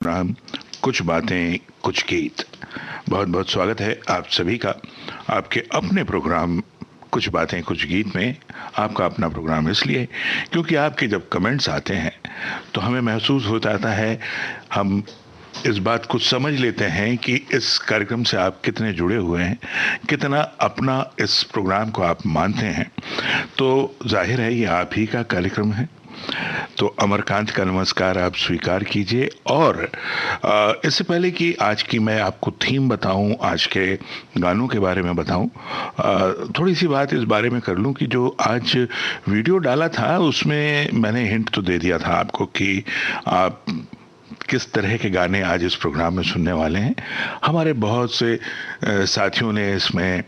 Programme कुछ बातें कुछ गीत। बहुत बहुत स्वागत है आप सभी का आपके अपने प्रोग्राम कुछ बातें कुछ गीत में। आपका अपना प्रोग्राम इसलिए क्योंकि आपके जब कमेंट्स आते हैं तो हमें महसूस होता है, हम इस बात को समझ लेते हैं कि इस कार्यक्रम से आप कितने जुड़े हुए हैं, कितना अपना इस प्रोग्राम को आप मानते हैं। तो जाहिर है ये आप ही का कार्यक्रम है, तो अमरकांत का नमस्कार आप स्वीकार कीजिए। और इससे पहले कि आज की मैं आपको थीम बताऊं, आज के गानों के बारे में बताऊं, थोड़ी सी बात इस बारे में कर लूं कि जो आज वीडियो डाला था उसमें मैंने हिंट तो दे दिया था आपको कि आप किस तरह के गाने आज इस प्रोग्राम में सुनने वाले हैं। हमारे बहुत से साथियों ने इसमें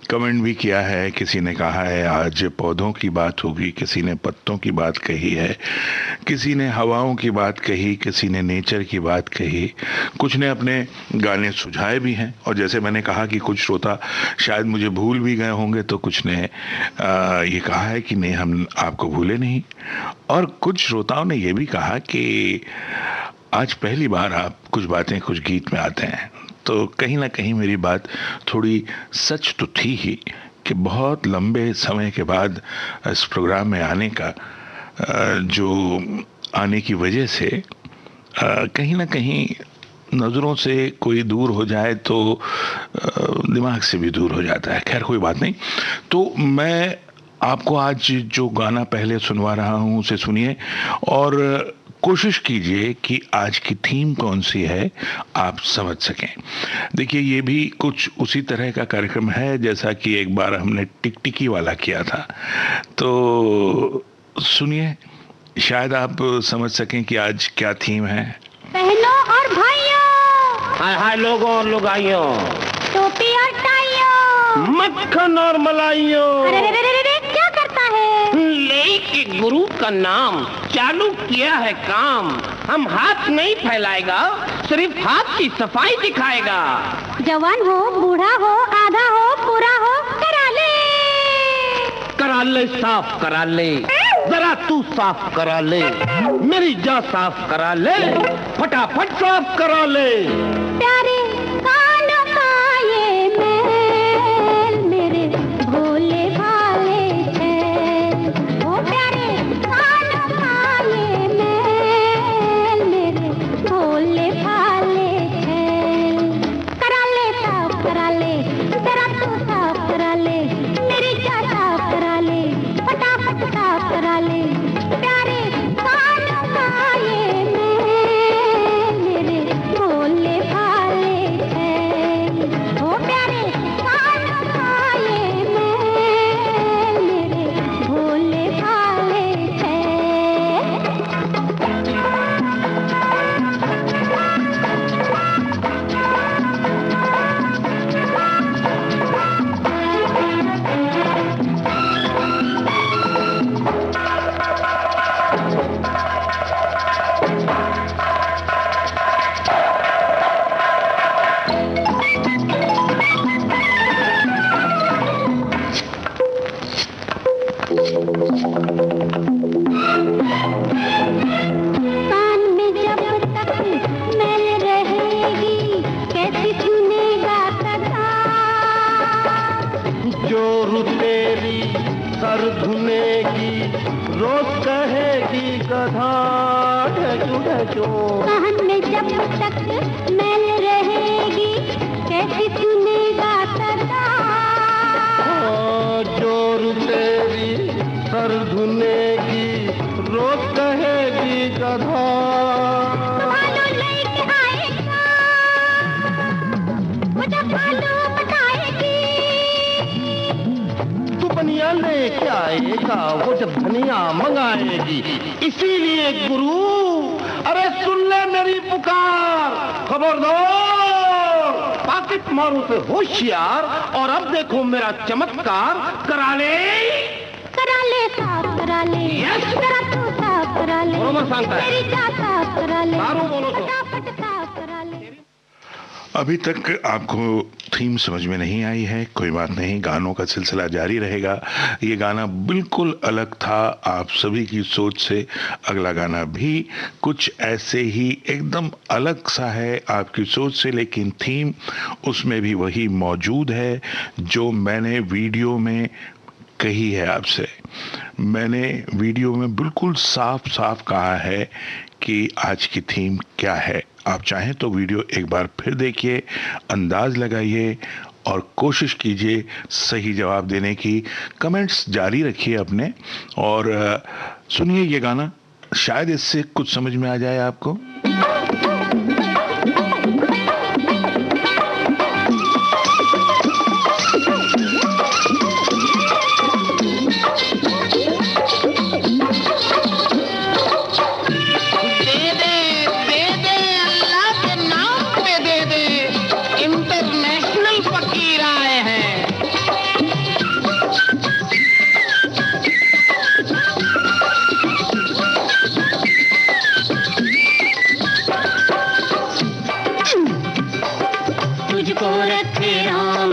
कमेंट भी किया है। किसी ने कहा है आज पौधों की बात होगी, किसी ने पत्तों की बात कही है, किसी ने हवाओं की बात कही, किसी ने नेचर की बात कही, कुछ ने अपने गाने सुझाए भी हैं। और जैसे मैंने कहा कि कुछ श्रोता शायद मुझे भूल भी गए होंगे, तो कुछ ने ये कहा है कि नहीं, हम आपको भूले नहीं। और कुछ श्रोताओं ने ये भी कहा कि आज पहली बार आप कुछ बातें कुछ गीत में आते हैं। तो कहीं ना कहीं मेरी बात थोड़ी सच तो थी ही कि बहुत लंबे समय के बाद इस प्रोग्राम में आने का जो आने की वजह से कहीं ना कहीं नज़रों से कोई दूर हो जाए तो दिमाग से भी दूर हो जाता है। खैर कोई बात नहीं। तो मैं आपको आज जो गाना पहले सुनवा रहा हूँ उसे सुनिए और कोशिश कीजिए कि आज की थीम कौन सी है आप समझ सकें। देखिए ये भी कुछ उसी तरह का कार्यक्रम है जैसा कि एक बार हमने टिकटिकी वाला किया था। तो सुनिए, शायद आप समझ सकें कि आज क्या थीम है। बहनों और भाइयों, हाय हाय लोगों और लुगाइयों, टोपी और टाइयों, मक्खन और मलाइयों, अरे क्या करता है? लेके गुरु का नाम चालू किया है काम। हम हाथ नहीं फैलाएगा, सिर्फ हाथ की सफाई दिखाएगा। जवान हो बूढ़ा हो आधा हो पूरा हो, करा ले साफ करा ले, जरा तू साफ करा ले, मेरी जा साफ करा ले, फटाफट साफ करा ले। प्यारे कानों का ये मैल मेरे भोले भाले छैल, ओ प्यारे कानों का ये मैल मेरे भोले भाले छैल। करा ले साफ करा ले, जरा तू साफ करा ले, मेरी जा साफ करा ले, फटाफट साफ करा ले। प्यारे कानों का ये मैल मेरे भोले भाले छैल, ओ प्यारे कानों का ये मैल मेरे भोले भाले छैल। कान में जब तक मैल रहेगी कैसे सुनेगा सदा। जोर तेरी सर धुनेगी, रोज कहेगी गधा ढचू ढचू। कान में जब तक मैल रहेगी कैसे सुनेगा सदा। जोर तेरी सर धुनेगी, रोज कहेगी गधा। भालू लेके आएगा, मुझे भालू बताएगी। तू बनिया लेके आएगा, वो जब धनिया मंगाएगी। इसीलिए गुरु, अरे सुन ले मेरी पुकार, खबरदार पाकिट मारू पे होशियार। और अब देखो मेरा चमत्कार, करा ले साफ करा ले, Yes. जरा तू साफ करा ले, बोलो मैं सांगता है। मेरी जा साफ करा ले, सारू बोलो तो। फटाफट साफ करा ले। अभी तक आपको थीम समझ में नहीं आई है, कोई बात नहीं, गानों का सिलसिला जारी रहेगा। ये गाना बिल्कुल अलग था आप सभी की सोच से, अगला गाना भी कुछ ऐसे ही एकदम अलग सा है आपकी सोच से, लेकिन थीम उसमें भी वही मौजूद है जो मैंने वीडियो में कही है आपसे। मैंने वीडियो में बिल्कुल साफ साफ कहा है कि आज की थीम क्या है। आप चाहें तो वीडियो एक बार फिर देखिए, अंदाज लगाइए और कोशिश कीजिए सही जवाब देने की। कमेंट्स जारी रखिए अपने और सुनिए ये गाना, शायद इससे कुछ समझ में आ जाए आपको।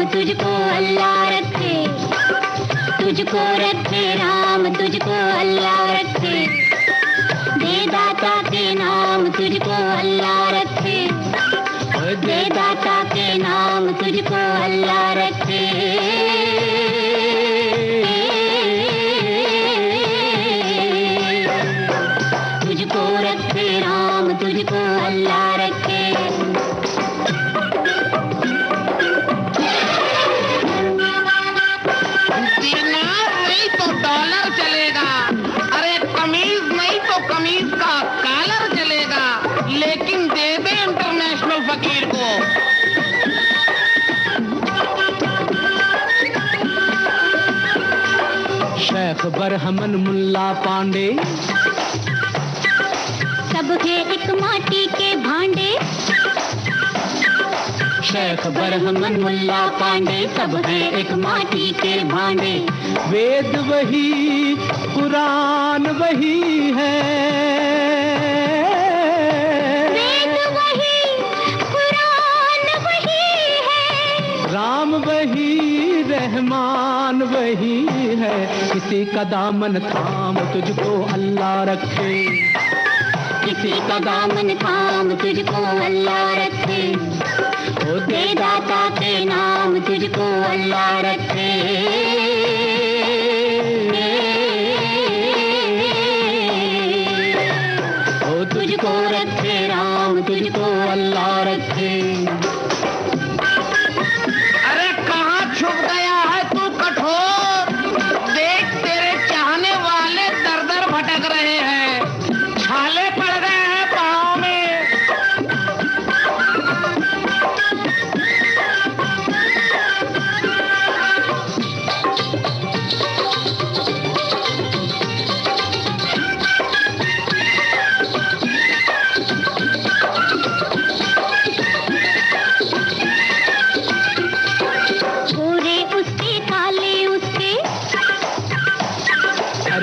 तुझको अल्लाह रखे, तुझको रखे राम, तुझको अल्लाह रखे, दे दाता के नाम तुझको अल्लाह रखे, दे दाता के नाम तुझको अल्लाह रखे। तुझको रखे राम, तुझको अल्लाह रखे। कमीज का कॉलर चलेगा, लेकिन दे दे इंटरनेशनल फकीर को। शेख बरहमन मुल्ला पांडे सब है एक माटी के भांडे, शेख बरहमन मुल्ला पांडे सब है एक माटी के भांडे। वेद वही कुरान वही है, वेद वही कुरान वही है, राम वही रहमान वही है। किसी का दामन थाम तुझको अल्लाह रखे, किसी का दामन थाम तुझको अल्लाह रखे, ओ दे दाता के नाम तुझको अल्लाह रखे। ओ तुझको रखे राम, तुझको अल्लाह रखे। अरे कहाँ छुप गया है तू कठोर, देख तेरे चाहने वाले दर दर भटक रहे हैं, छाले पड़ गए हैं पाँव में।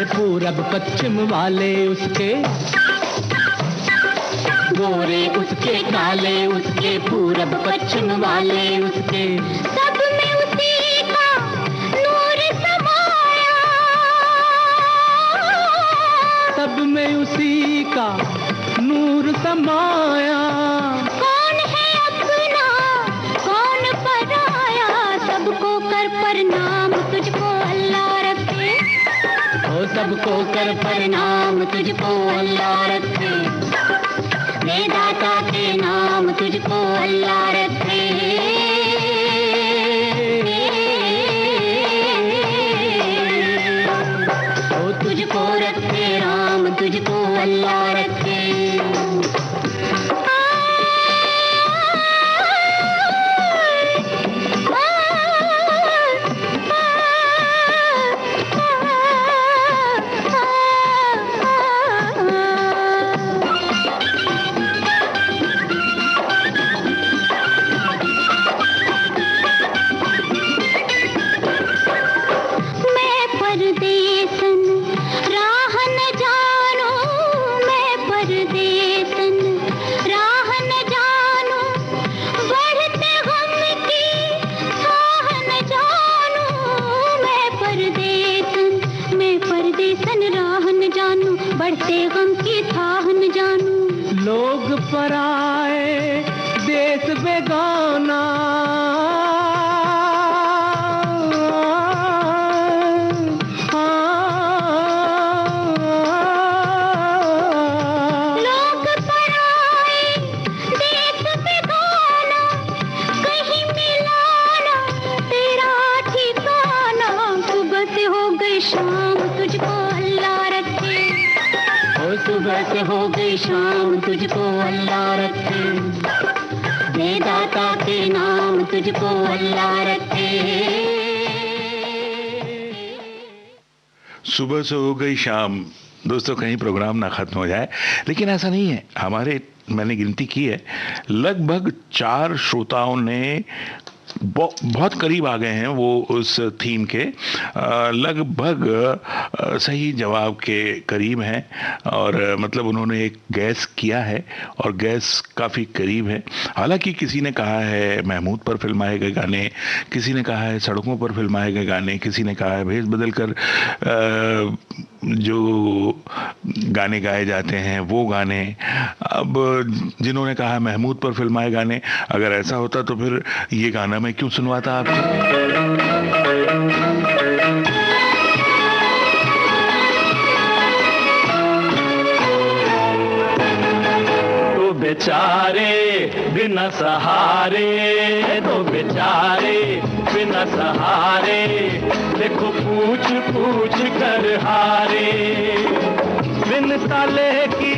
पूरब पश्चिम वाले उसके, गोरे उसके काले उसके, पूरब पश्चिम वाले उसके, सब में उसी का नूर समाया, सब में उसी का नूर समाया। कौन है अपना कौन पराया, सबको कर प्रणाम तुझको अल्लाह रखे, ओ सबको कर प्रणाम तुझको अल्लाह रखे, दे दाता के नाम तुझको अल्लाह रखे। ओ तुझको रखे राम, तुझको अल्लाह रखे। पराए देश बेगाना, लोग पराए देश बेगाना, कहीं मिलाना तेरा ठिकाना। सुबह से हो गई शाम तुझको अल्लाह रखे, ओ सुबह से हो गई शाम तुझको अल्लाह रखे, दे दाता के नाम तुझको अल्लाह रखे। सुबह से हो गई शाम। दोस्तों, कहीं प्रोग्राम ना खत्म हो जाए, लेकिन ऐसा नहीं है। हमारे, मैंने गिनती की है, लगभग 4 श्रोताओं ने बहुत करीब आ गए हैं वो उस थीम के, लगभग सही जवाब के करीब हैं। और मतलब उन्होंने एक गैस किया है और गैस काफ़ी करीब है। हालांकि किसी ने कहा है महमूद पर फिल्माए गए गाने, किसी ने कहा है सड़कों पर फिल्माए गए गाने, किसी ने कहा है भेस बदल कर जो गाने गाए जाते हैं वो गाने। अब जिन्होंने कहा महमूद पर फिल्माए गाने, अगर ऐसा होता तो फिर ये गाना मैं क्यों सुनवाता आपको। तो बेचारे बिना सहारे, तो बेचारे बिना सहारे, देखो पूछ पूछ कर हारे। बिन ताले की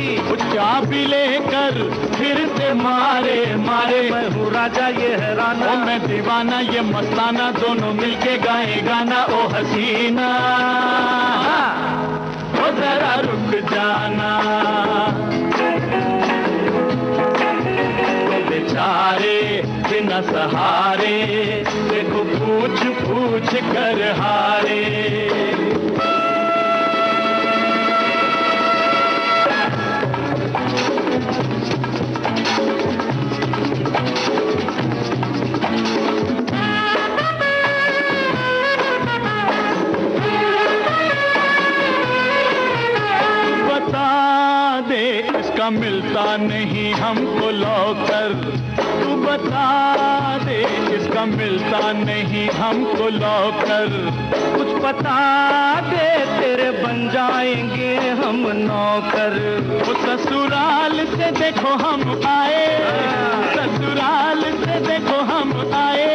चाबी लेकर फिर से मारे मारे। मैं हूँ राजा ये है राना, मैं दीवाना ये मस्ताना, दोनों मिलके गाए गाना। ओ हसीना ओ जरा रुक जाना, तो बेचारे बिना सहारे, देखो पूछ पूछ कर हारे। मिलता नहीं हमको लौकर, तू बता दे इसका मिलता नहीं हमको लौकर। कुछ बता दे तेरे बन जाएंगे हम नौकर। वो ससुराल से देखो हम आए, ससुराल से देखो हम आए,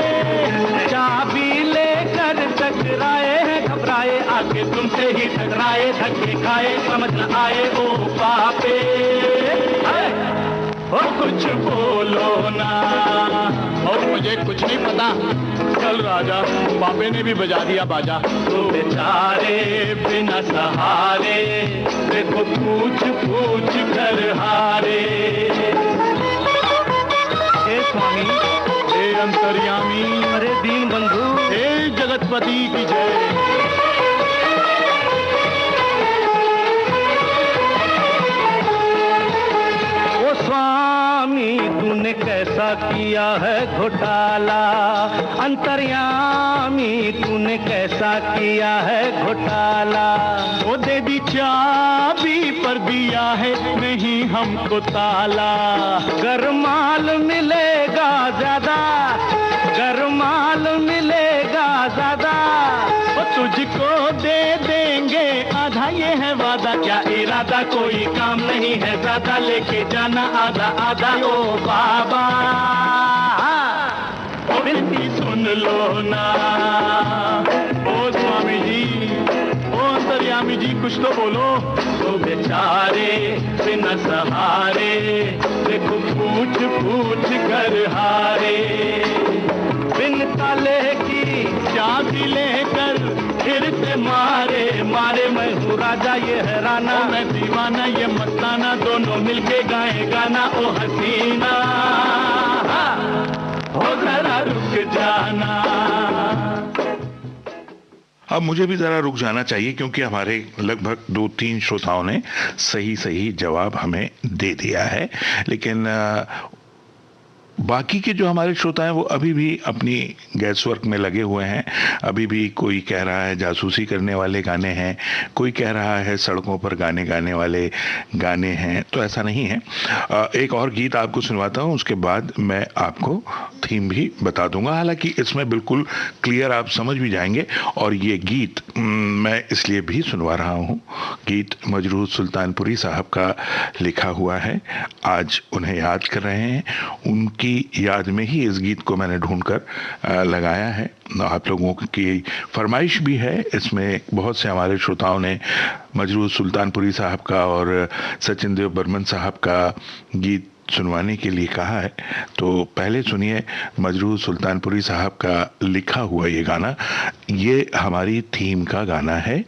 चाबी लेकर टकराए हैं घबराए, आके तुमसे ही टकराए, धक्के खाए समझ न आए। ओ पापे और कुछ बोलो ना, और मुझे कुछ नहीं पता। चल राजा, पापे ने भी बजा दिया बाजा। तो बेचारे बिना सहारे, देखो पूछ पूछ कर हारे। हे स्वामी, हे अंतर्यामी, अरे दीन बंधु, हे जगतपति की जय। स्वामी तूने कैसा किया है घोटाला, अंतर्यामी तूने कैसा किया है घोटाला। वो दे दी चाबी पर दिया है नहीं हमको ताला। गर माल मिलेगा ज्यादा, गर माल मिलेगा ज्यादा, वो तुझको दे देंगे आधा, ये है वादा। क्या इरादा, कोई काम नहीं है ज्यादा, लेके जाना आधा आधा। ओ बाबा विनती सुन लो ना। ओ स्वामी जी, ओ अंतर्यामी जी, कुछ तो बोलो। तो बेचारे बिना सहारे, देखो पूछ पूछ कर हारे। बिन ताले की चाबी लेकर फिर से मारे मारे। मैं हूँ राजा ये है राना, मैं दीवाना ये मस्ताना, दोनों मिलके गाए गाना। ओ हसीना हो जरा रुक जाना। अब मुझे भी ज़रा रुक जाना चाहिए, क्योंकि हमारे लगभग 2-3 श्रोताओं ने सही जवाब हमें दे दिया है। लेकिन बाकी के जो हमारे श्रोता हैं वो अभी भी अपनी गैस वर्क में लगे हुए हैं। अभी भी कोई कह रहा है जासूसी करने वाले गाने हैं, कोई कह रहा है सड़कों पर गाने गाने वाले गाने हैं, तो ऐसा नहीं है। एक और गीत आपको सुनवाता हूँ, उसके बाद मैं आपको थीम भी बता दूंगा। हालांकि इसमें बिल्कुल क्लियर आप समझ भी जाएंगे। और ये गीत मैं इसलिए भी सुनवा रहा हूँ, गीत मजरूह सुल्तानपुरी साहब का लिखा हुआ है। आज उन्हें याद कर रहे हैं, उनकी याद में ही इस गीत को मैंने ढूंढकर लगाया है। आप लोगों की फरमाइश भी है, इसमें बहुत से हमारे श्रोताओं ने मजरूह सुल्तानपुरी साहब का और सचिन देव बर्मन साहब का गीत सुनवाने के लिए कहा है। तो पहले सुनिए मजरूह सुल्तानपुरी साहब का लिखा हुआ ये गाना। ये हमारी थीम का गाना है,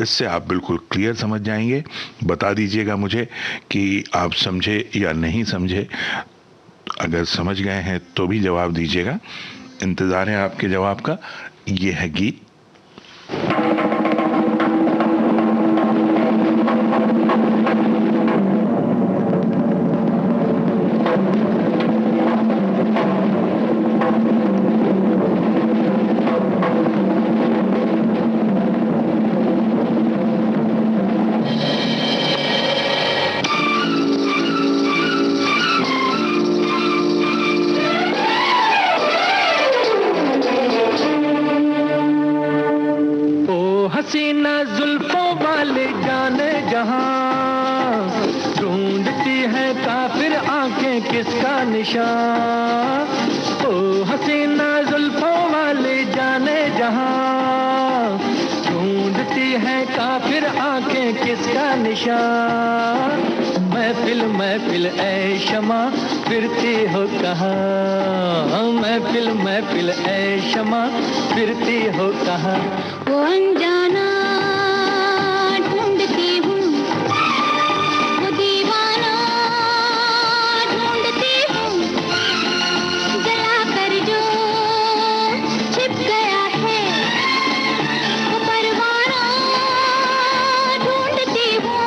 इससे आप बिल्कुल क्लियर समझ जाएंगे। बता दीजिएगा मुझे कि आप समझे या नहीं समझे। अगर समझ गए हैं तो भी जवाब दीजिएगा, इंतज़ार है आपके जवाब का। ये है गीत। हसीना जुल्फों वाले जाने जहां ढूंढती है काफिर आंखें किसका निशान। ओ हसीना जुल्फों वाले जाने जहां ढूंढती है काफिर आंखें किसका निशान। महफिल महफिल ऐ शमा फिरती हो कहाँ, महफिल महफिल ऐ शमा फिरती हो कहाँ। वो अनजाना ढूंढती हूँ, वो दीवाना ढूंढती हूँ, जला कर जो छिप गया है वो परवाना ढूंढती हूँ।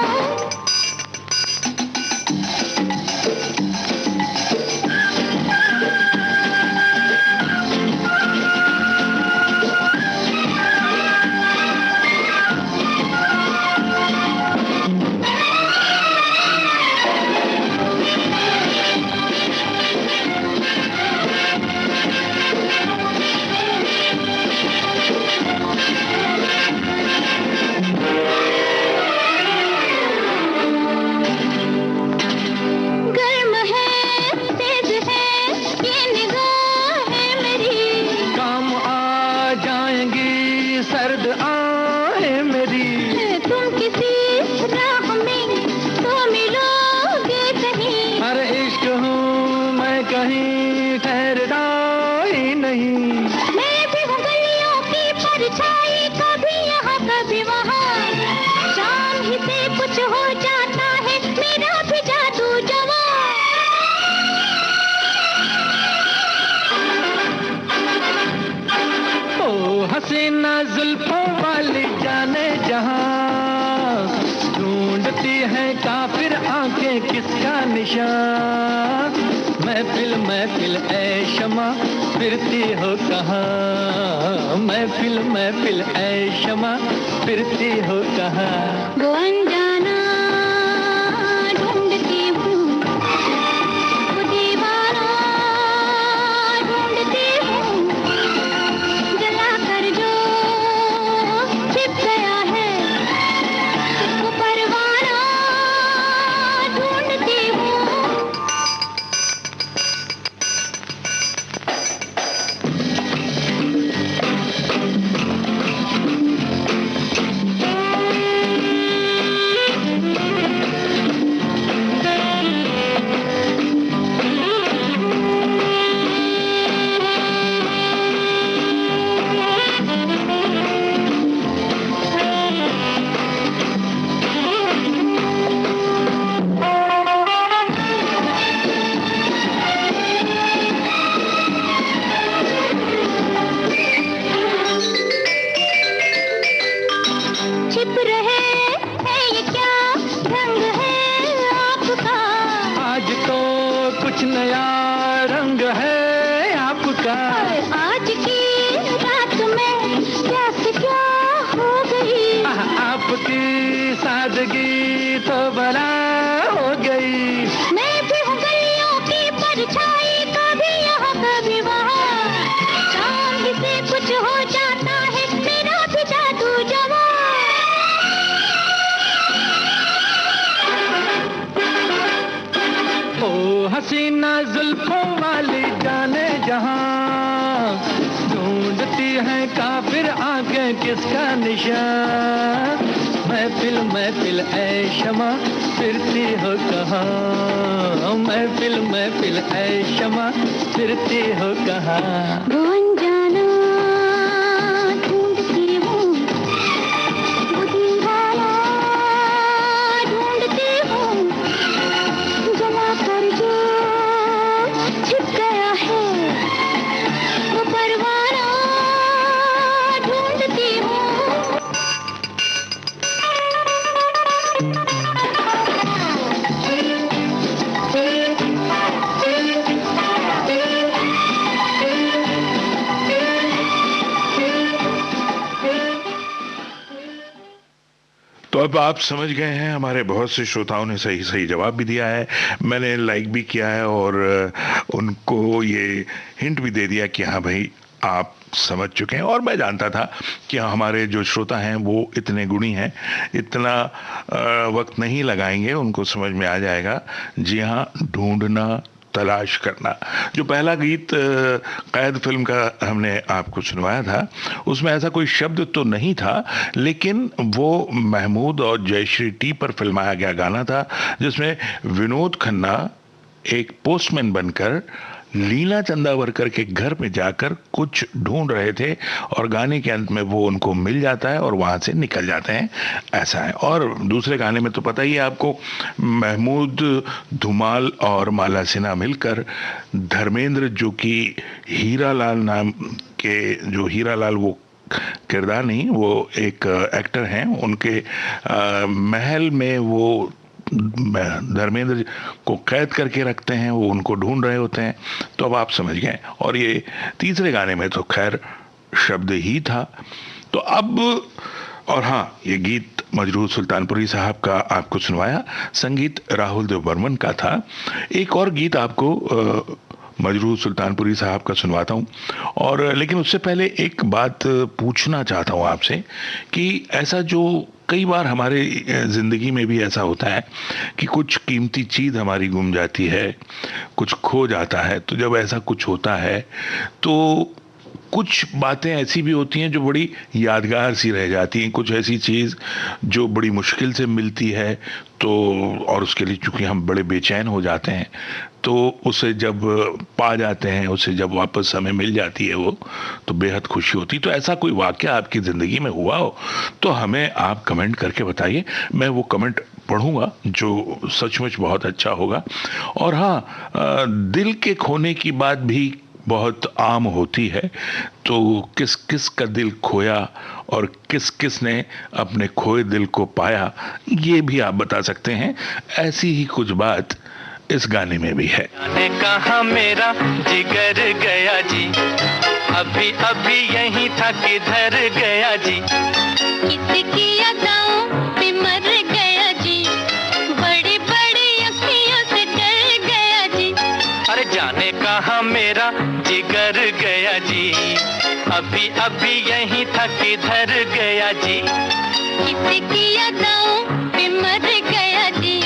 हसीना जुल्फों वाली जाने जहां ढूंढती है काफिर आंखें किसका निशान। महफिल महफिल ऐ शमा फिरती हो कहाँ, महफिल महफिल ऐ शमा फिरती हो कहाँ। वो अनजाना ढूंढती हूँ, वो दीवाना ढूंढती हूँ, जला कर जो छिप गया है वो परवाना ढूंढती हूँ। जुल्फों वाली जाने जहां, ढूंढती है काफिर आंखें किसका निशान। महफिल महफिल ऐ शमा फिरती हो कहाँ, महफिल महफिल ऐ शमा फिरती हो कहाँ। वो अनजाना ढूंढती हूँ, वो दीवाना ढूंढती हूँ, जला कर जो छिप गया है वो परवाना ढूंढती हूँ। तो अब आप समझ गए हैं, हमारे बहुत से श्रोताओं ने सही सही जवाब भी दिया है, मैंने लाइक भी किया है और उनको ये हिंट भी दे दिया कि हाँ भाई आप समझ चुके हैं। और मैं जानता था कि हमारे जो श्रोता हैं वो इतने गुणी हैं, इतना वक्त नहीं लगाएंगे, उनको समझ में आ जाएगा। जी हाँ, ढूंढना, तलाश करना। जो पहला गीत कैद फिल्म का हमने आपको सुनवाया था, उसमें ऐसा कोई शब्द तो नहीं था, लेकिन वो महमूद और जयश्री टी पर फिल्माया गया गाना था, जिसमें विनोद खन्ना एक पोस्टमैन बनकर लीला चंदावरकर के घर में जाकर कुछ ढूंढ रहे थे और गाने के अंत में वो उनको मिल जाता है और वहां से निकल जाते हैं, ऐसा है। और दूसरे गाने में तो पता ही है आपको, महमूद, धुमाल और माला सिन्हा मिलकर धर्मेंद्र, जो कि हीरालाल नाम के, जो हीरालाल वो किरदार नहीं, वो एक एक्टर हैं, उनके महल में वो धर्मेंद्र को कैद करके रखते हैं, वो उनको ढूंढ रहे होते हैं। तो अब आप समझ गए। और ये तीसरे गाने में तो खैर शब्द ही था। तो अब, और हाँ, ये गीत मजरूह सुल्तानपुरी साहब का आपको सुनवाया, संगीत राहुल देव बर्मन का था। एक और गीत आपको मजरूह सुल्तानपुरी साहब का सुनवाता हूँ, और लेकिन उससे पहले एक बात पूछना चाहता हूँ आपसे कि ऐसा जो कई बार हमारे ज़िंदगी में भी ऐसा होता है कि कुछ कीमती चीज़ हमारी गुम जाती है, कुछ खो जाता है। तो जब ऐसा कुछ होता है तो कुछ बातें ऐसी भी होती हैं जो बड़ी यादगार सी रह जाती हैं, कुछ ऐसी चीज़ जो बड़ी मुश्किल से मिलती है, तो और उसके लिए चूंकि हम बड़े बेचैन हो जाते हैं, तो उसे जब पा जाते हैं, उसे जब वापस हमें मिल जाती है वो, तो बेहद खुशी होती। तो ऐसा कोई वाक़या आपकी ज़िंदगी में हुआ हो तो हमें आप कमेंट करके बताइए, मैं वो कमेंट पढ़ूंगा जो सचमुच बहुत अच्छा होगा। और हाँ, दिल के खोने की बात भी बहुत आम होती है, तो किस किस का दिल खोया और किस किस ने अपने खोए दिल को पाया, ये भी आप बता सकते हैं। ऐसी ही कुछ बात इस गाने में भी है। जाने कहाँ मेरा जिगर गया जी, अभी अभी यहीं था किधर गया जी। किसकी अदाओं पे मर गया जी, बड़ी बड़ी अखियों से डर गया जी। अरे जाने कहाँ मेरा जिगर गया जी, अभी अभी यहीं था किधर गया जी। किसकी अदाओं पे मर गया जी,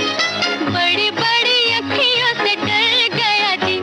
बड़ी बड़ी अखियों से डर गया जी।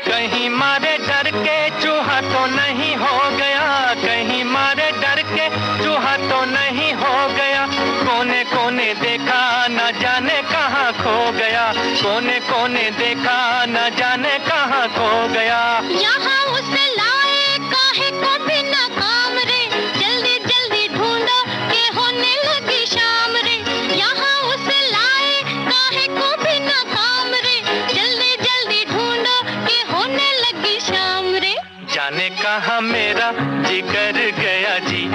कहीं मारे डर के चूहा तो नहीं हो गया, कहीं मारे डर के चूहा तो नहीं हो गया। कोने कोने देखा न जाने कहाँ खो गया, कोने कोने देखा न जाने कहाँ खो गया। यहाँ उसे लाए काहे को भी नाकाम रे, जल्दी जल्दी ढूंढो के होने लगी शाम रे। यहाँ उसे लाए काहे को भी नाकाम रे, जल्दी जल्दी ढूंढो के होने लगी शाम रे। जाने कहाँ मेरा जिगर गया जी,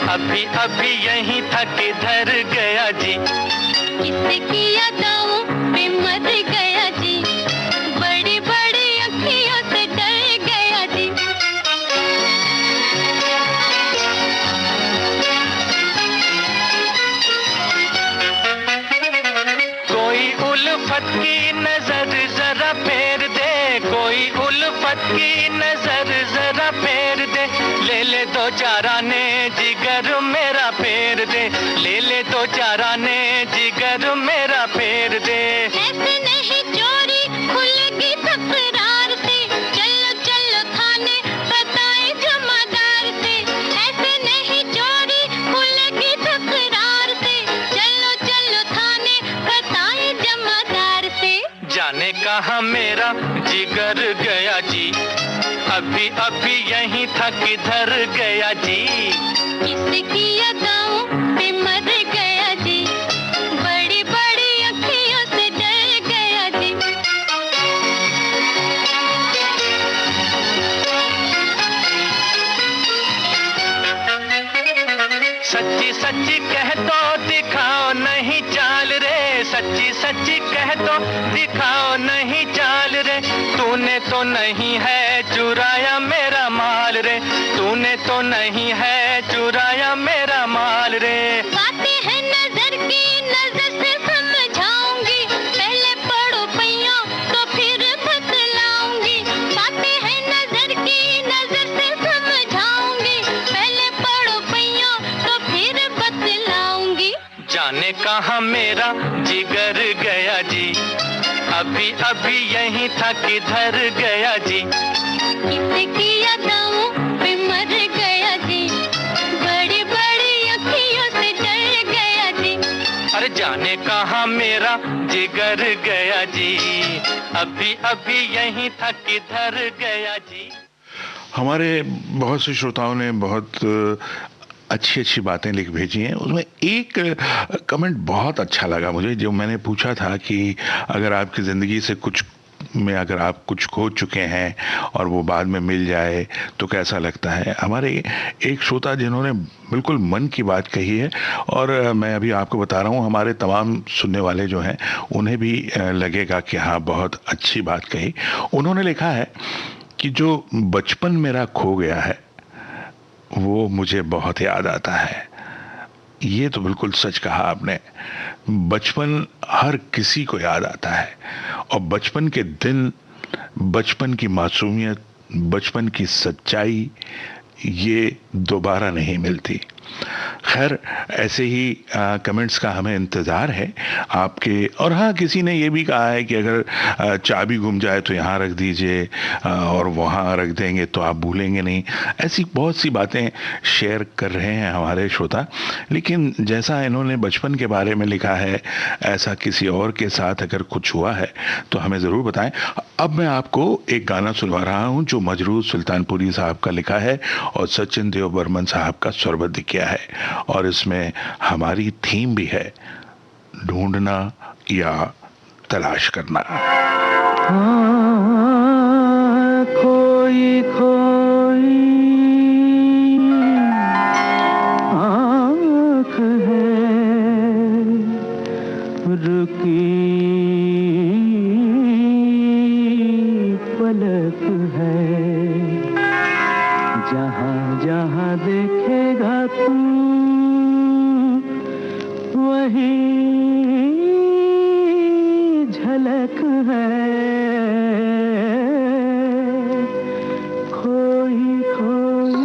अभी अभी यहीं था किधर गया जी। किसकी अदाओं पे मर गया जी, बड़ी बड़ी अखियों से डर गया जी। कोई उल्फत की नजर जरा फेर दे, कोई उल्फत की नजर जरा फेर दे। ले ले दो चार आने जिगर मेरा दो चारा ने जिगर मेरा फेर दे। ऐसे नहीं चोरी खुलेगी तकरार से, चलो चलो थाने बताए जमादार से। ऐसे नहीं चोरी खुलेगी तकरार से, चलो चलो थाने बताए जमादार से। जाने कहाँ मेरा जिगर गया जी, अभी अभी यहीं था किधर गया जी। किसकी अदाओं पे मर गया जी, बड़ी बड़ी अखियों से डर गया जी। सच्ची सच्ची कह तो दिखाओ नहीं चाल रे, सच्ची सच्ची कह तो दिखाओ नहीं चाल रे। तूने तो नहीं है चुराया मेरा माल रे, तूने तो नहीं है चुराया मेरा माल रे। बातें हैं नजर की, नजर से समझाऊंगी, पहले पढ़ो पैया तो फिर बतलाऊंगी। बातें हैं नजर की, नजर से समझाऊंगी, पहले पढ़ो पैया तो फिर बतलाऊंगी। जाने कहाँ मेरा जिगर गया जी, अभी अभी यहीं था किधर गया जी। किसकी अदाओं पे मर गया जी, बड़ी बड़ी अखियों से डर गया जी। अरे जाने कहाँ मेरा जिगर गया जी, अभी अभी यहीं था किधर गया जी। हमारे बहुत से श्रोताओं ने बहुत अच्छी अच्छी बातें लिख भेजी हैं। उसमें एक कमेंट बहुत अच्छा लगा मुझे, जो मैंने पूछा था कि अगर आपकी ज़िंदगी से कुछ में अगर आप कुछ खो चुके हैं और वो बाद में मिल जाए तो कैसा लगता है। हमारे एक श्रोता जिन्होंने बिल्कुल मन की बात कही है, और मैं अभी आपको बता रहा हूँ, हमारे तमाम सुनने वाले जो हैं उन्हें भी लगेगा कि हाँ बहुत अच्छी बात कही। उन्होंने लिखा है कि जो बचपन मेरा खो गया है वो मुझे बहुत याद आता है। ये तो बिल्कुल सच कहा आपने। बचपन हर किसी को याद आता है, और बचपन के दिन, बचपन की मासूमियत, बचपन की सच्चाई ये दोबारा नहीं मिलती। खैर, ऐसे ही कमेंट्स का हमें इंतज़ार है आपके। और हाँ, किसी ने ये भी कहा है कि अगर चाबी गुम जाए तो यहाँ रख दीजिए और वहाँ रख देंगे तो आप भूलेंगे नहीं। ऐसी बहुत सी बातें शेयर कर रहे हैं हमारे श्रोता। लेकिन जैसा इन्होंने बचपन के बारे में लिखा है, ऐसा किसी और के साथ अगर कुछ हुआ है तो हमें ज़रूर बताएं। अब मैं आपको एक गाना सुनवा रहा हूँ जो मजरूर सुल्तानपुरी साहब का लिखा है और सचिन देव बर्मन साहब का स्वरबद्ध किया है, और इसमें हमारी थीम भी है, ढूंढना या तलाश करना। खोई खोई आँख है, रुकी पलक है, जहाँ जहाँ देखेगा तू वही झलक है, खोई खोई।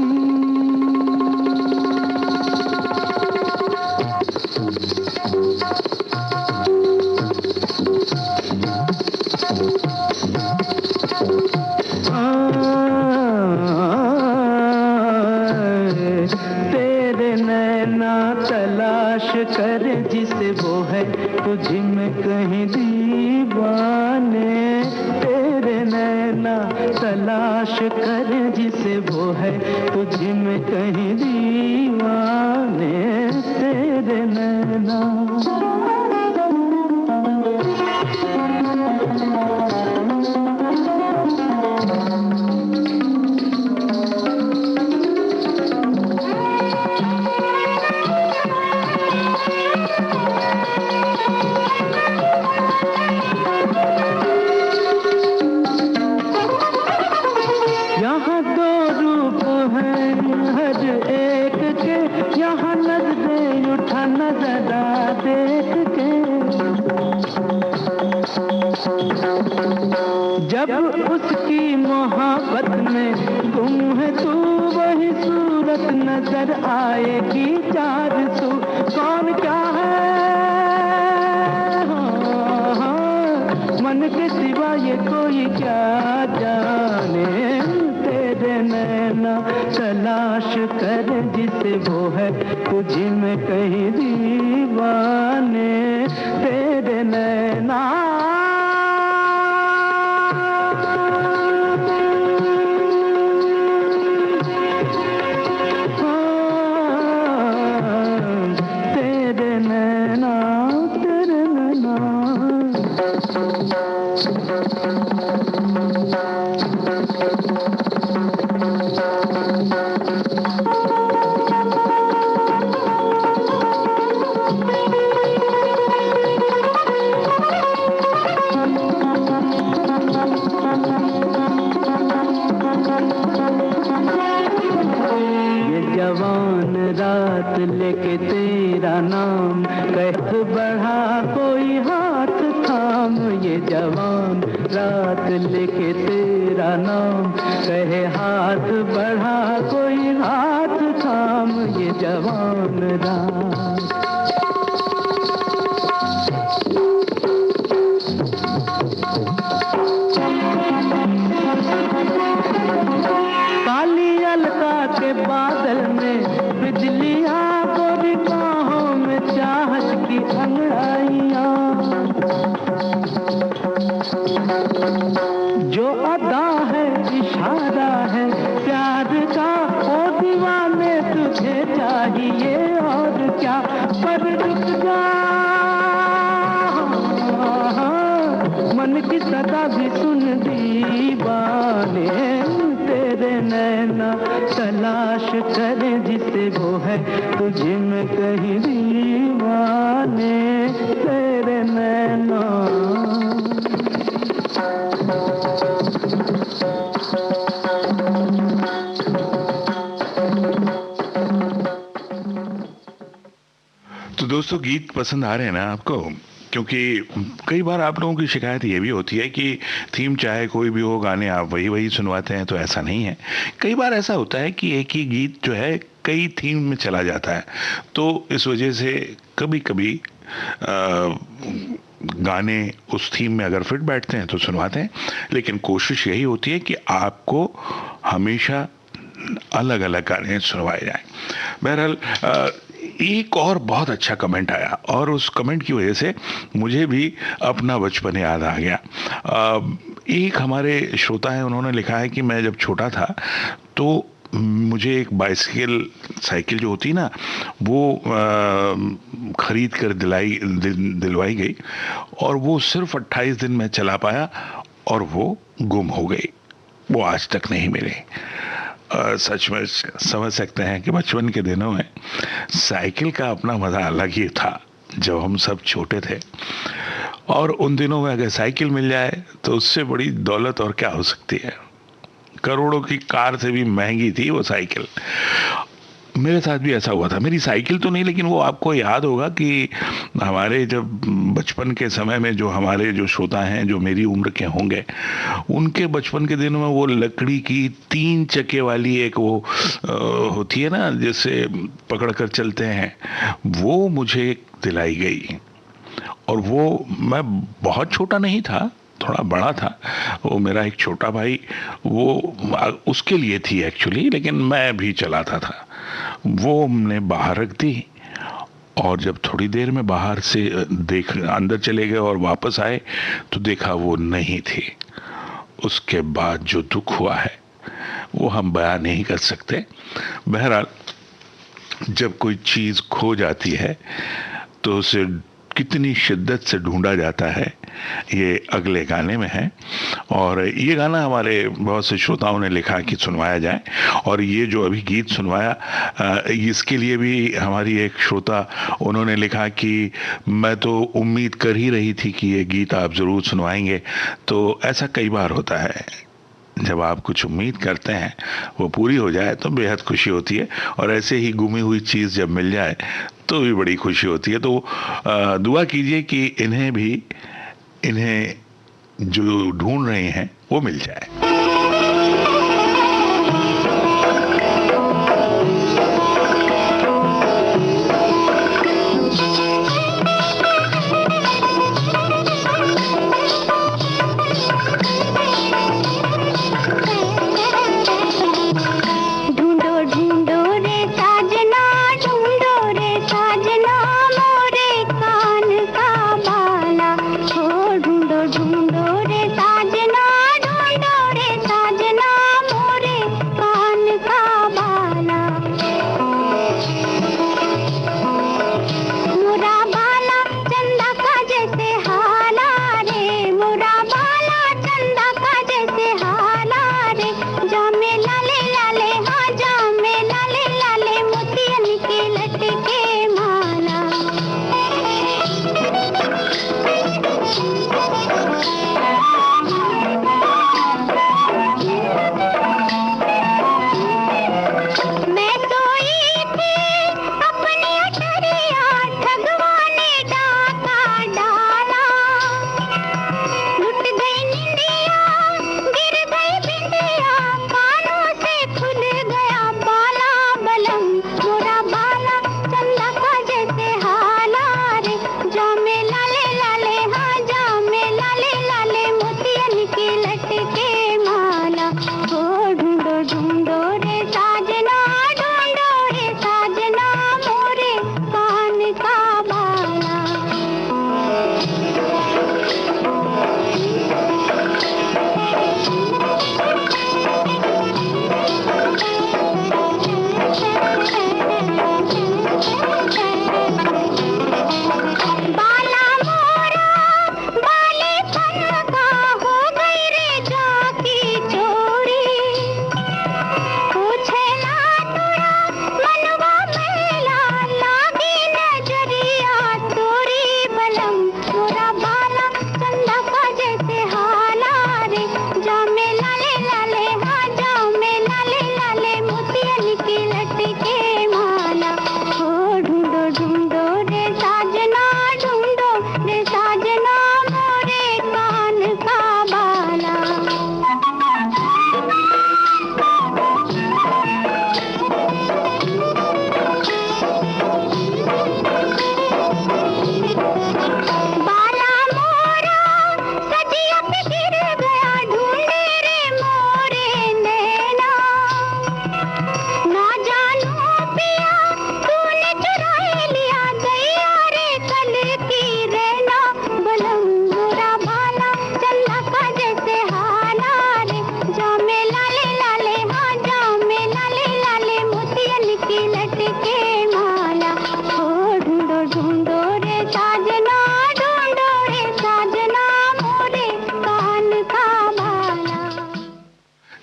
तेरे नैना तलाश कर जिसे वो है तुझे में कहीं दीवाने, तेरे नैना तलाश कर जिसे वो है तुझे में कहीं दीवाने, तेरे नैना। यहाँ दो रूप हैं हर एक के, यहाँ नजरें उठा नजरा देख के, जब उसकी मोहब्बत में गुम है तू वही सूरत नजर आएगी चार सू। कौन क्या है ये कोई क्या जाने, तेरे नैना तलाश कर जिसे वो है तुझ में कहीं दीवाने, तेरे नैना लेके तेरा नाम कह बढ़ा कोई हाथ थाम, ये जवान रात लेके तेरा नाम कहे हाथ बढ़ा कोई हाथ थाम, ये जवान रात। काली अलका के बादल में बिजलियां गोरी बाहों में चाहत की अंगड़ाइयां, जो अदा है इशारा है प्यार का, ओ दीवाने तुझे चाहिए और क्या, पर रुक जा मन की सदा भी सुन दीवाने, तेरे नैना तलाश करे जिसे वो है तुझ में कहीं दीवाने, तेरे नैना। तो दोस्तों गीत पसंद आ रहे हैं ना आपको? क्योंकि कई बार आप लोगों की शिकायत ये भी होती है कि थीम चाहे कोई भी हो, गाने आप वही वही सुनवाते हैं, तो ऐसा नहीं है। कई बार ऐसा होता है कि एक ही गीत जो है कई थीम में चला जाता है, तो इस वजह से कभी कभी गाने उस थीम में अगर फिट बैठते हैं तो सुनवाते हैं, लेकिन कोशिश यही होती है कि आपको हमेशा अलग अलग गाने सुनवाए जाएं। बहरहाल एक और बहुत अच्छा कमेंट आया और उस कमेंट की वजह से मुझे भी अपना बचपन याद आ गया। एक हमारे श्रोता हैं, उन्होंने लिखा है कि मैं जब छोटा था तो मुझे एक साइकिल जो होती ना वो खरीद कर दिलवाई गई और वो सिर्फ 28 दिन में चला पाया और वो गुम हो गई, वो आज तक नहीं मिले। सच में समझ सकते हैं कि बचपन के दिनों में साइकिल का अपना मज़ा अलग ही था जब हम सब छोटे थे, और उन दिनों में अगर साइकिल मिल जाए तो उससे बड़ी दौलत और क्या हो सकती है। करोड़ों की कार से भी महंगी थी वो साइकिल। मेरे साथ भी ऐसा हुआ था। मेरी साइकिल तो नहीं, लेकिन वो आपको याद होगा कि हमारे जब बचपन के समय में जो हमारे जो श्रोता हैं जो मेरी उम्र के होंगे, उनके बचपन के दिनों में वो लकड़ी की 3 चक्के वाली एक वो होती है ना जिससे पकड़ कर चलते हैं, वो मुझे दिलाई गई। और वो मैं बहुत छोटा नहीं था, थोड़ा बड़ा था। वो मेरा एक छोटा भाई वो उसके लिए थी एक्चुअली, लेकिन मैं भी चलाता था। वो हमने बाहर रख दी और जब थोड़ी देर में बाहर से अंदर चले गए और वापस आए तो देखा वो नहीं थी। उसके बाद जो दुख हुआ है वो हम बयान नहीं कर सकते। बहरहाल जब कोई चीज़ खो जाती है तो उसे कितनी शिद्दत से ढूंढा जाता है, ये अगले गाने में है। और ये गाना हमारे बहुत से श्रोताओं ने लिखा कि सुनवाया जाए, और ये जो अभी गीत सुनवाया इसके लिए भी हमारी एक श्रोता उन्होंने लिखा कि मैं तो उम्मीद कर ही रही थी कि ये गीत आप ज़रूर सुनवाएंगे। तो ऐसा कई बार होता है, जब आप कुछ उम्मीद करते हैं वो पूरी हो जाए तो बेहद खुशी होती है, और ऐसे ही गुमी हुई चीज़ जब मिल जाए तो भी बड़ी खुशी होती है। तो दुआ कीजिए कि इन्हें जो ढूंढ रहे हैं वो मिल जाए।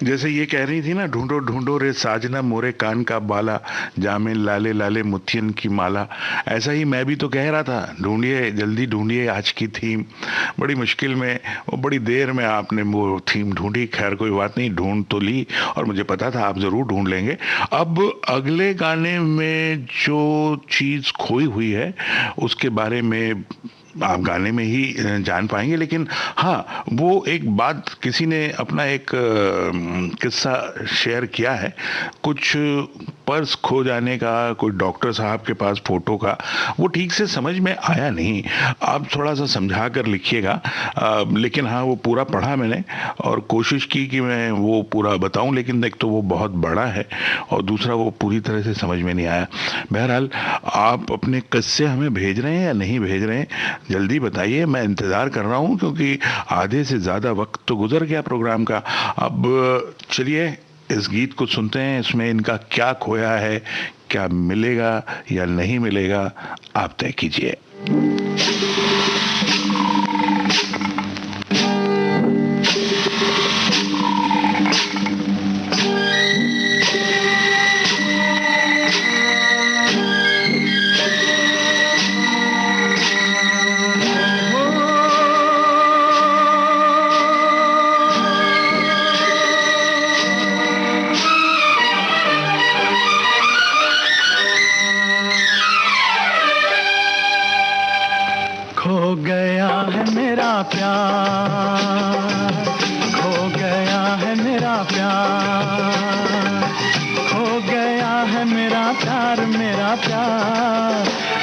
जैसे ये कह रही थी ना, ढूंढो ढूंढो रे साजना मोरे कान का बाला, जामे लाले लाले मुथियन की माला। ऐसा ही मैं भी तो कह रहा था, ढूंढिए जल्दी ढूंढिए आज की थीम। बड़ी मुश्किल में और बड़ी देर में आपने वो थीम ढूंढी। खैर कोई बात नहीं, ढूंढ तो ली और मुझे पता था आप ज़रूर ढूंढ लेंगे। अब अगले गाने में जो चीज़ खोई हुई है उसके बारे में आप गाने में ही जान पाएंगे। लेकिन हाँ, वो एक बात, किसी ने अपना एक किस्सा शेयर किया है, कुछ पर्स खो जाने का, कोई डॉक्टर साहब के पास फोटो का, वो ठीक से समझ में आया नहीं। आप थोड़ा सा समझा कर लिखिएगा। लेकिन हाँ, वो पूरा पढ़ा मैंने और कोशिश की कि मैं वो पूरा बताऊं, लेकिन एक तो वो बहुत बड़ा है और दूसरा वो पूरी तरह से समझ में नहीं आया। बहरहाल, आप अपने किस्से हमें भेज रहे हैं या नहीं भेज रहे हैं, जल्दी बताइए, मैं इंतज़ार कर रहा हूं, क्योंकि आधे से ज़्यादा वक्त तो गुजर गया प्रोग्राम का। अब चलिए इस गीत को सुनते हैं, इसमें इनका क्या खोया है, क्या मिलेगा या नहीं मिलेगा, आप तय कीजिए।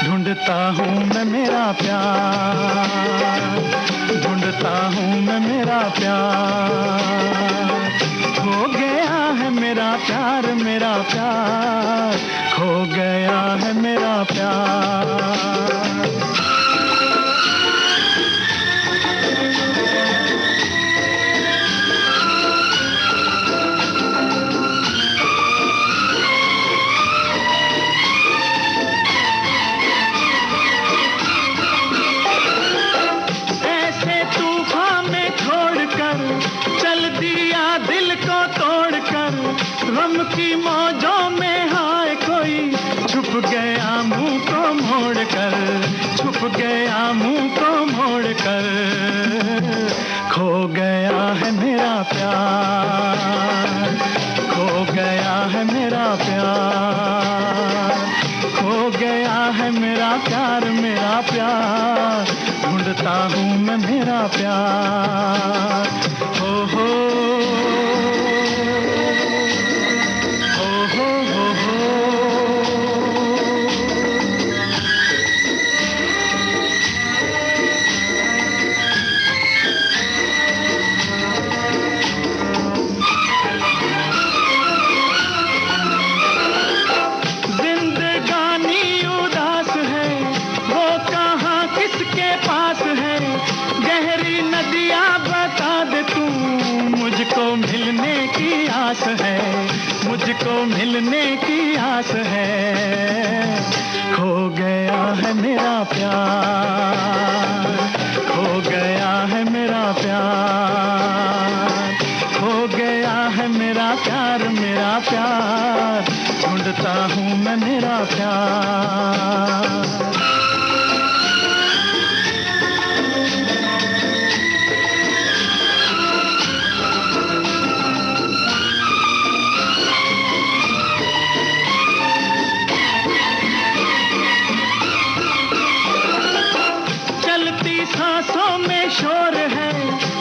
ढूंढता हूँ मैं मेरा प्यार, ढूंढता हूँ मैं मेरा प्यार, खो गया है मेरा प्यार, मेरा प्यार, खो गया है मेरा प्यार। गम की मौजों में हाय कोई छुप गया मुंह को मोड़ कर, छुप गया मुंह को मोड़ कर, खो गया है मेरा प्यार, खो गया है मेरा प्यार, खो गया है मेरा प्यार, मेरा प्यार, ढूंढता हूँ मैं मेरा प्यार। हो हो मुझको मिलने की आस है, खो गया है मेरा प्यार, खो गया है मेरा प्यार, खो गया है मेरा प्यार, मेरा प्यार, ढूंढता हूँ मैं मेरा प्यार। सांसों में शोर है,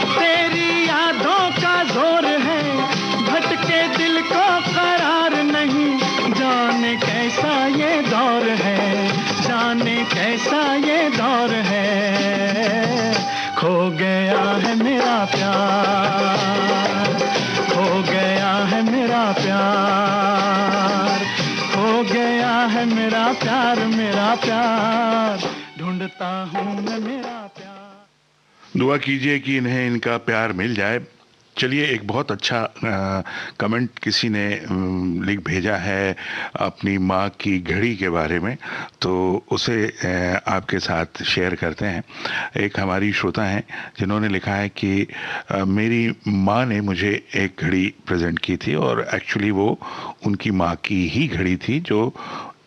तेरी यादों का जोर है, भटके दिल को करार नहीं, जाने कैसा ये दौर है, जाने कैसा ये दौर है, खो गया है मेरा प्यार, खो गया है मेरा प्यार, खो गया है मेरा प्यार, मेरा प्यार, ढूंढता हूँ मैं मेरा प्यार। दुआ कीजिए कि इन्हें इनका प्यार मिल जाए। चलिए, एक बहुत अच्छा कमेंट किसी ने लिख भेजा है अपनी माँ की घड़ी के बारे में, तो उसे आपके साथ शेयर करते हैं। एक हमारी श्रोता हैं जिन्होंने लिखा है कि मेरी माँ ने मुझे एक घड़ी प्रेजेंट की थी, और एक्चुअली वो उनकी माँ की ही घड़ी थी जो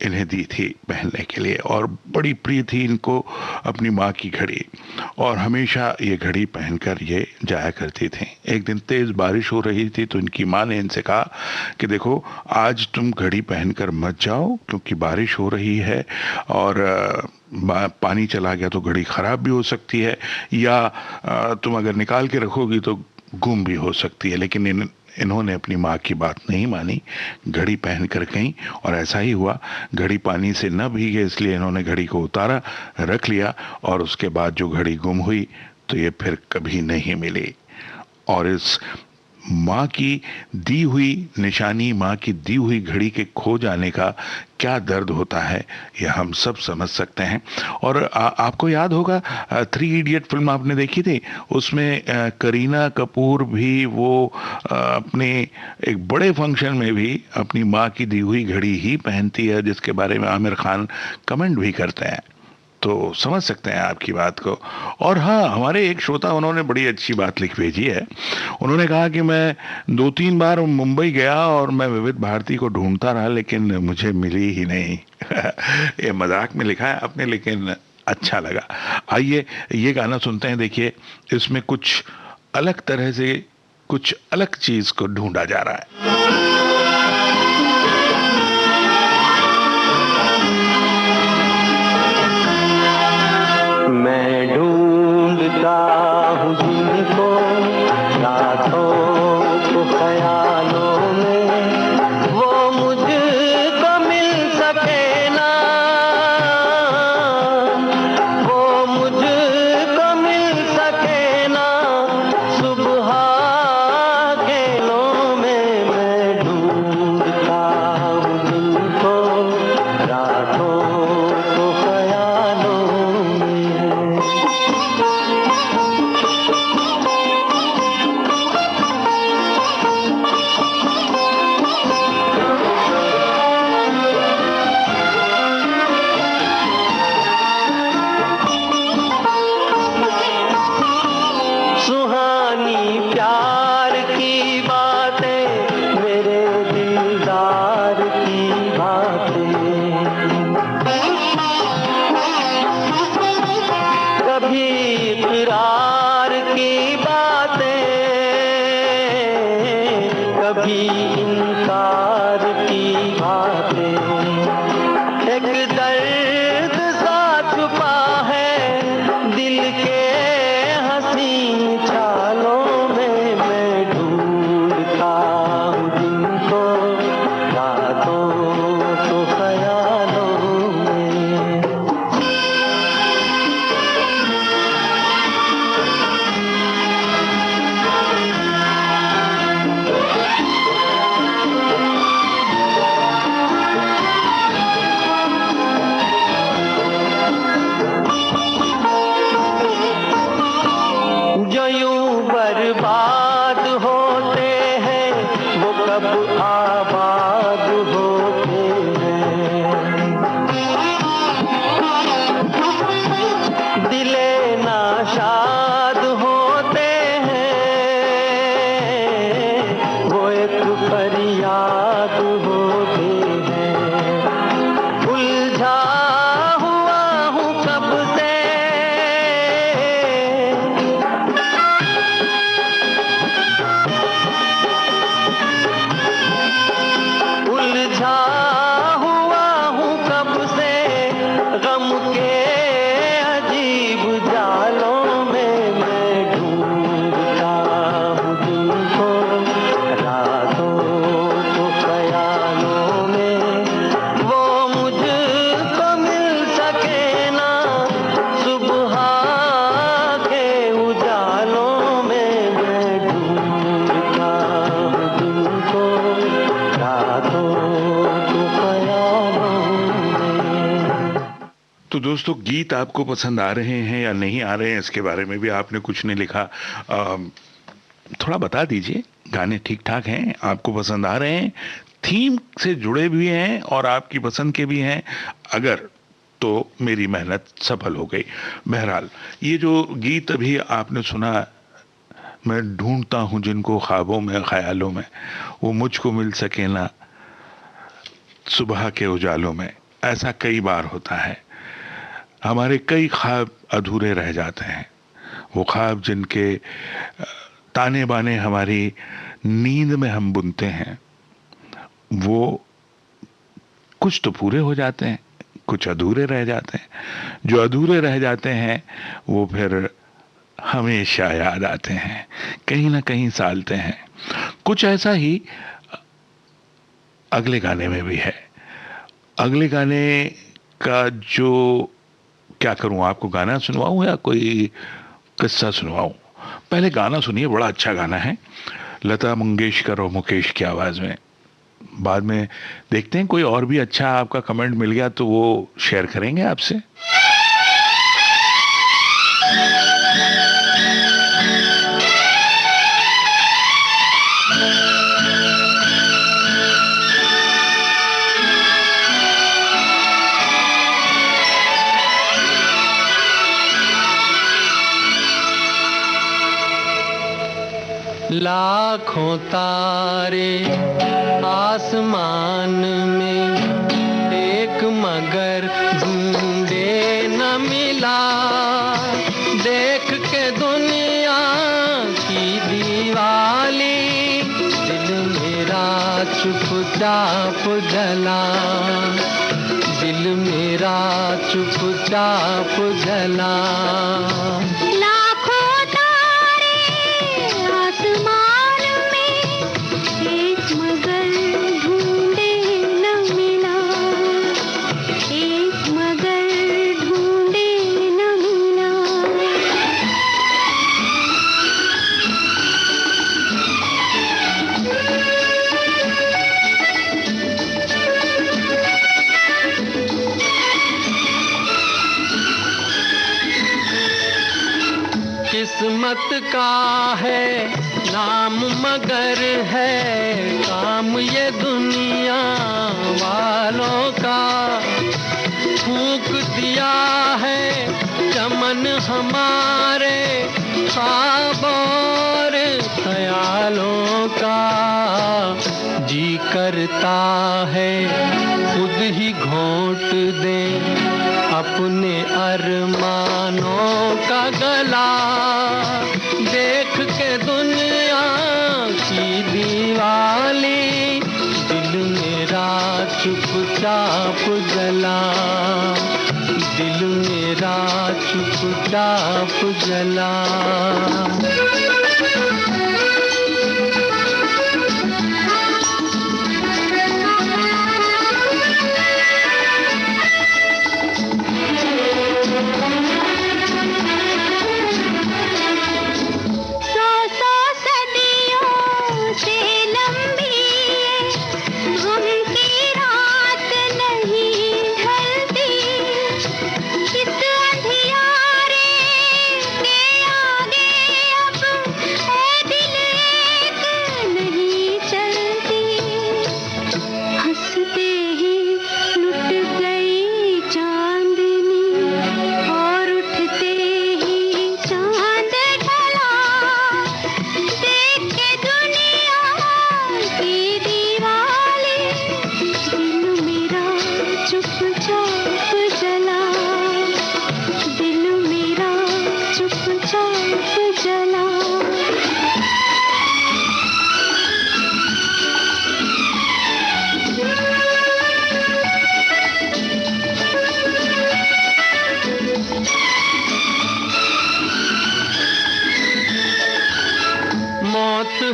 इन्हें दी थी पहनने के लिए, और बड़ी प्रिय थी इनको अपनी माँ की घड़ी, और हमेशा ये घड़ी पहनकर ये जाया करती थी। एक दिन तेज़ बारिश हो रही थी तो इनकी माँ ने इनसे कहा कि देखो, आज तुम घड़ी पहनकर मत जाओ क्योंकि बारिश हो रही है, और पानी चला गया तो घड़ी ख़राब भी हो सकती है, या तुम अगर निकाल के रखोगी तो गुम भी हो सकती है। लेकिन इन्होंने अपनी माँ की बात नहीं मानी, घड़ी पहन कर गईं, और ऐसा ही हुआ। घड़ी पानी से न भीगे इसलिए इन्होंने घड़ी को उतारा, रख लिया, और उसके बाद जो घड़ी गुम हुई तो ये फिर कभी नहीं मिली। और इस माँ की दी हुई निशानी, माँ की दी हुई घड़ी के खो जाने का क्या दर्द होता है, यह हम सब समझ सकते हैं। और आपको याद होगा, 3 इडियट फिल्म आपने देखी थी, उसमें करीना कपूर भी वो अपने एक बड़े फंक्शन में भी अपनी माँ की दी हुई घड़ी ही पहनती है, जिसके बारे में आमिर खान कमेंट भी करते हैं। तो समझ सकते हैं आपकी बात को। और हाँ, हमारे एक श्रोता, उन्होंने बड़ी अच्छी बात लिख भेजी है। उन्होंने कहा कि मैं 2-3 बार मुंबई गया और मैं विविध भारती को ढूंढता रहा, लेकिन मुझे मिली ही नहीं। ये मजाक में लिखा है आपने, लेकिन अच्छा लगा। आइए ये गाना सुनते हैं। देखिए, इसमें कुछ अलग तरह से कुछ अलग चीज को ढूंढा जा रहा है। मैं ढूंढता हूँ जिनको रातों को ख्यालों में, वो मुझको मिल सके ना, वो मुझको मिल सके ना, सुबह खेलों में। मैं ढूंढता हूँ जिनको रातों को ख्यालों में। सुहानी प्यार की बातें, मेरे दिलदार की बातें, कभी इकरार की बातें, कभी इनकार की बातें। एक दर्द सा छुपा है दिल के हसीन चालों में। मैं ढूंढता हूँ जिनको रातों को ख्यालों में। जो यूं बर्बाद होते हैं, वो कब आबाद होते हैं। दिले नाशाद होते हैं, वो एक फरियाद होते हैं। उलझा हुआ हूँ कब से, उलझा हुआ हूँ कब से, गम के अजीब जालों में। मैं ढूंढता हूँ जिनको रातों को ख्यालों में, वो मुझको मिल सके ना, सुबह के उजालों में। मैं ढूंढता हूँ जिनको रातों को ख्यालों में। तो दोस्तों, गीत आपको पसंद आ रहे हैं या नहीं आ रहे हैं, इसके बारे में भी आपने कुछ नहीं लिखा। थोड़ा बता दीजिए, गाने ठीक ठाक हैं, आपको पसंद आ रहे हैं, थीम से जुड़े भी हैं और आपकी पसंद के भी हैं? अगर तो मेरी मेहनत सफल हो गई। बहरहाल, ये जो गीत अभी आपने सुना, मैं ढूंढता हूं जिनको ख्वाबों में ख्यालों में, वो मुझको मिल सके ना सुबह के उजालों में, ऐसा कई बार होता है। हमारे कई ख्वाब अधूरे रह जाते हैं। वो ख्वाब जिनके ताने बाने हमारी नींद में हम बुनते हैं, वो कुछ तो पूरे हो जाते हैं, कुछ अधूरे रह जाते हैं। जो अधूरे रह जाते हैं वो फिर हमेशा याद आते हैं, कहीं ना कहीं सालते हैं। कुछ ऐसा ही अगले गाने में भी है। अगले गाने का जो, क्या करूं, आपको गाना सुनवाऊं या कोई किस्सा सुनवाऊं? पहले गाना सुनिए, बड़ा अच्छा गाना है, लता मंगेशकर और मुकेश की आवाज में। बाद में देखते हैं कोई और भी अच्छा आपका कमेंट मिल गया तो वो शेयर करेंगे आपसे। लाखों तारे आसमान में, एक मगर ढूंढे न मिला। देख के दुनिया की दीवाली, दिल मेरा चुपचाप जला। दिल मेरा चुपचाप जला। किस्मत का है नाम मगर है काम ये दुनिया वालों का। फूंक दिया है चमन हमारे ख्वाब और ख्यालों का। जी करता है खुद ही घोंट दे अपने अरमानों का गला। देख के दुनिया की दीवाली, दिल मेरा चुपचाप जला। दिल मेरा चुपचाप जला।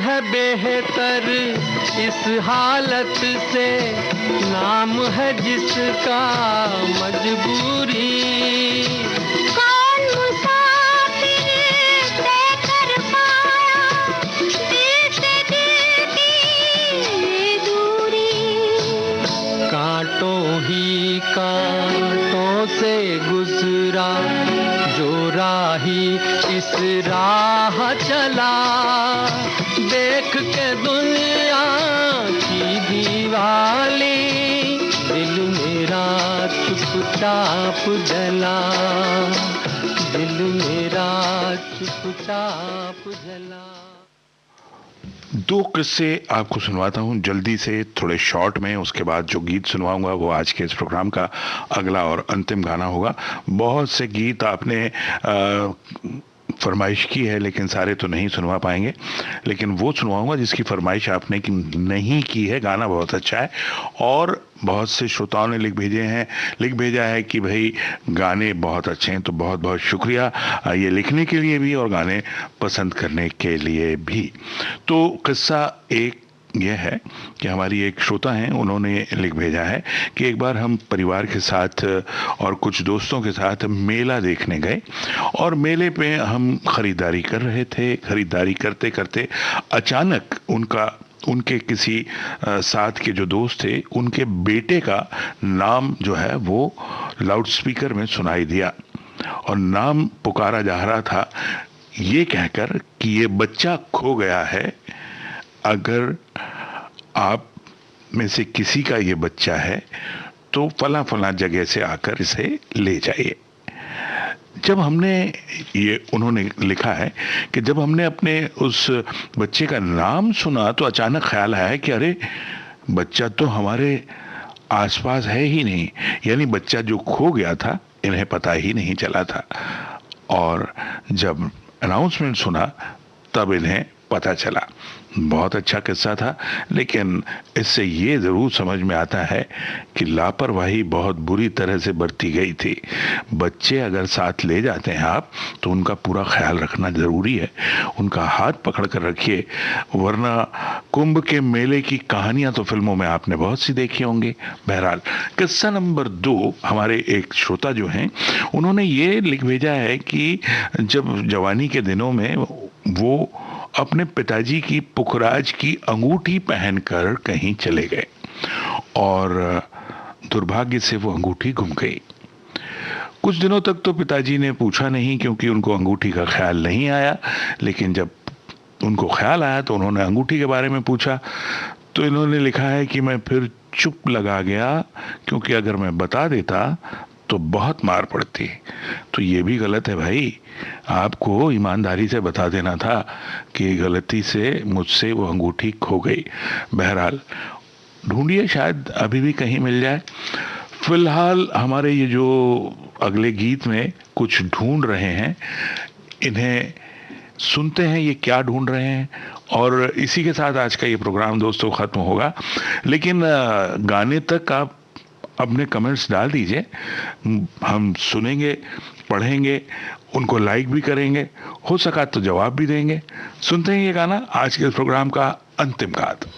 है बेहतर इस हालत से, नाम है जिसका मजबूरी। कौन मुसाफिर तय कर पाया दिल से दिल की दूरी। कांटों ही कांटों से गुजरा जो राह ही इस राह चला, देख के दुनिया की दीवाली, दिल मेरा चुपचाप जला, दिल मेरा चुपचाप जला। दो किस्से आपको सुनवाता हूं जल्दी से, थोड़े शॉर्ट में। उसके बाद जो गीत सुनवाऊंगा वो आज के इस प्रोग्राम का अगला और अंतिम गाना होगा। बहुत से गीत आपने फरमाइश की है, लेकिन सारे तो नहीं सुनवा पाएंगे, लेकिन वो सुनवाऊंगा जिसकी फरमाइश आपने की नहीं की है। गाना बहुत अच्छा है और बहुत से श्रोताओं ने लिख भेजा है कि भाई गाने बहुत अच्छे हैं। तो बहुत बहुत शुक्रिया ये लिखने के लिए भी और गाने पसंद करने के लिए भी। तो किस्सा एक यह है कि हमारी एक श्रोता हैं, उन्होंने लिख भेजा है कि एक बार हम परिवार के साथ और कुछ दोस्तों के साथ मेला देखने गए और मेले पे हम खरीदारी कर रहे थे। खरीदारी करते करते अचानक उनके किसी साथ के जो दोस्त थे, उनके बेटे का नाम जो है वो लाउडस्पीकर में सुनाई दिया और नाम पुकारा जा रहा था ये कहकर कि ये बच्चा खो गया है, अगर आप में से किसी का ये बच्चा है तो फला फला जगह से आकर इसे ले जाइए। जब हमने उन्होंने लिखा है कि जब हमने अपने उस बच्चे का नाम सुना तो अचानक ख्याल आया कि अरे बच्चा तो हमारे आसपास है ही नहीं, यानी बच्चा जो खो गया था इन्हें पता ही नहीं चला था। और जब अनाउंसमेंट सुना तब इन्हें पता चला। बहुत अच्छा किस्सा था, लेकिन इससे ये ज़रूर समझ में आता है कि लापरवाही बहुत बुरी तरह से बरती गई थी। बच्चे अगर साथ ले जाते हैं आप तो उनका पूरा ख्याल रखना ज़रूरी है, उनका हाथ पकड़ कर रखिए, वरना कुंभ के मेले की कहानियां तो फिल्मों में आपने बहुत सी देखी होंगी। बहरहाल किस्सा नंबर 2, हमारे एक श्रोता जो हैं उन्होंने ये लिख भेजा है कि जब जवानी के दिनों में वो अपने पिताजी की पुखराज की अंगूठी पहनकर कहीं चले गए और दुर्भाग्य से वो अंगूठी गुम गई। कुछ दिनों तक तो पिताजी ने पूछा नहीं क्योंकि उनको अंगूठी का ख्याल नहीं आया, लेकिन जब उनको ख्याल आया तो उन्होंने अंगूठी के बारे में पूछा। तो इन्होंने लिखा है कि मैं फिर चुप लगा गया क्योंकि अगर मैं बता देता तो बहुत मार पड़ती। तो ये भी गलत है भाई, आपको ईमानदारी से बता देना था कि गलती से मुझसे वो अंगूठी खो गई। बहरहाल ढूंढिए, शायद अभी भी कहीं मिल जाए। फिलहाल हमारे ये जो अगले गीत में कुछ ढूंढ रहे हैं, इन्हें सुनते हैं ये क्या ढूंढ रहे हैं। और इसी के साथ आज का ये प्रोग्राम दोस्तों ख़त्म होगा, लेकिन गाने तक आप अपने कमेंट्स डाल दीजिए, हम सुनेंगे, पढ़ेंगे, उनको लाइक भी करेंगे, हो सका तो जवाब भी देंगे। सुनते हैं ये गाना, आज के इस प्रोग्राम का अंतिम गात।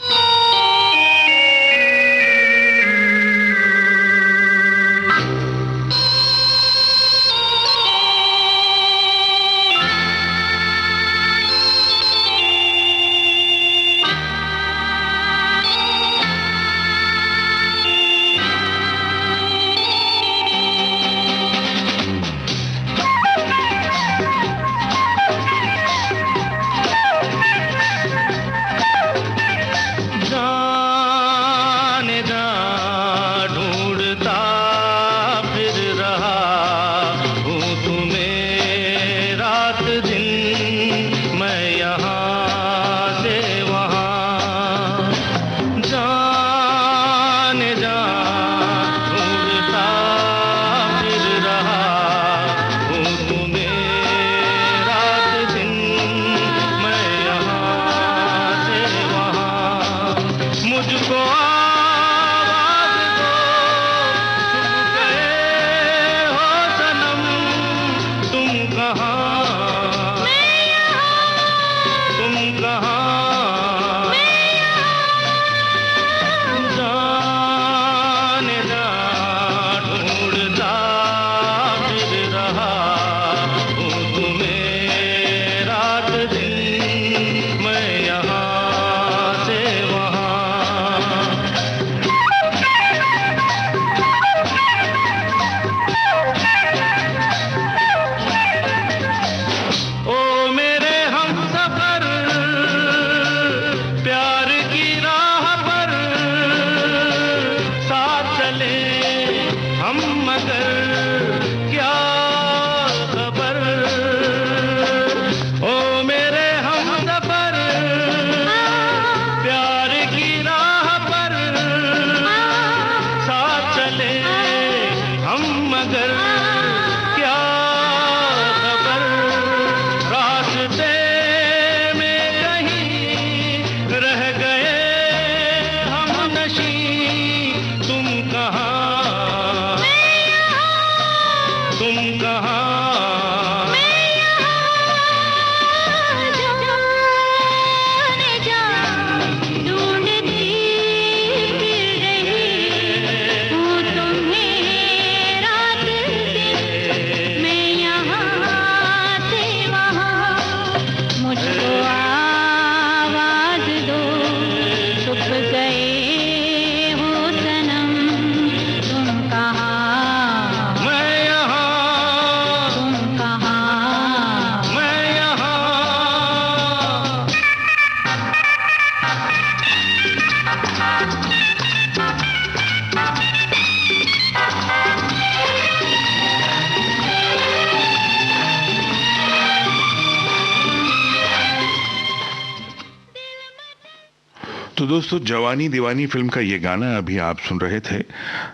तो दोस्तों, जवानी दीवानी फिल्म का ये गाना अभी आप सुन रहे थे,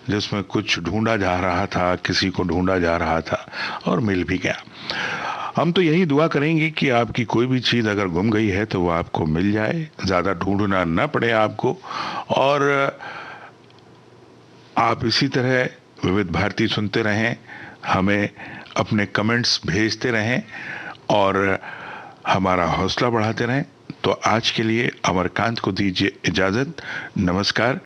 जिसमें कुछ ढूंढा जा रहा था, किसी को ढूंढा जा रहा था और मिल भी गया। हम तो यही दुआ करेंगे कि आपकी कोई भी चीज़ अगर गुम गई है तो वो आपको मिल जाए, ज़्यादा ढूंढना न पड़े आपको, और आप इसी तरह विविध भारती सुनते रहें, हमें अपने कमेंट्स भेजते रहें और हमारा हौसला बढ़ाते रहें। तो आज के लिए अमरकांत को दीजिए इजाजत। नमस्कार।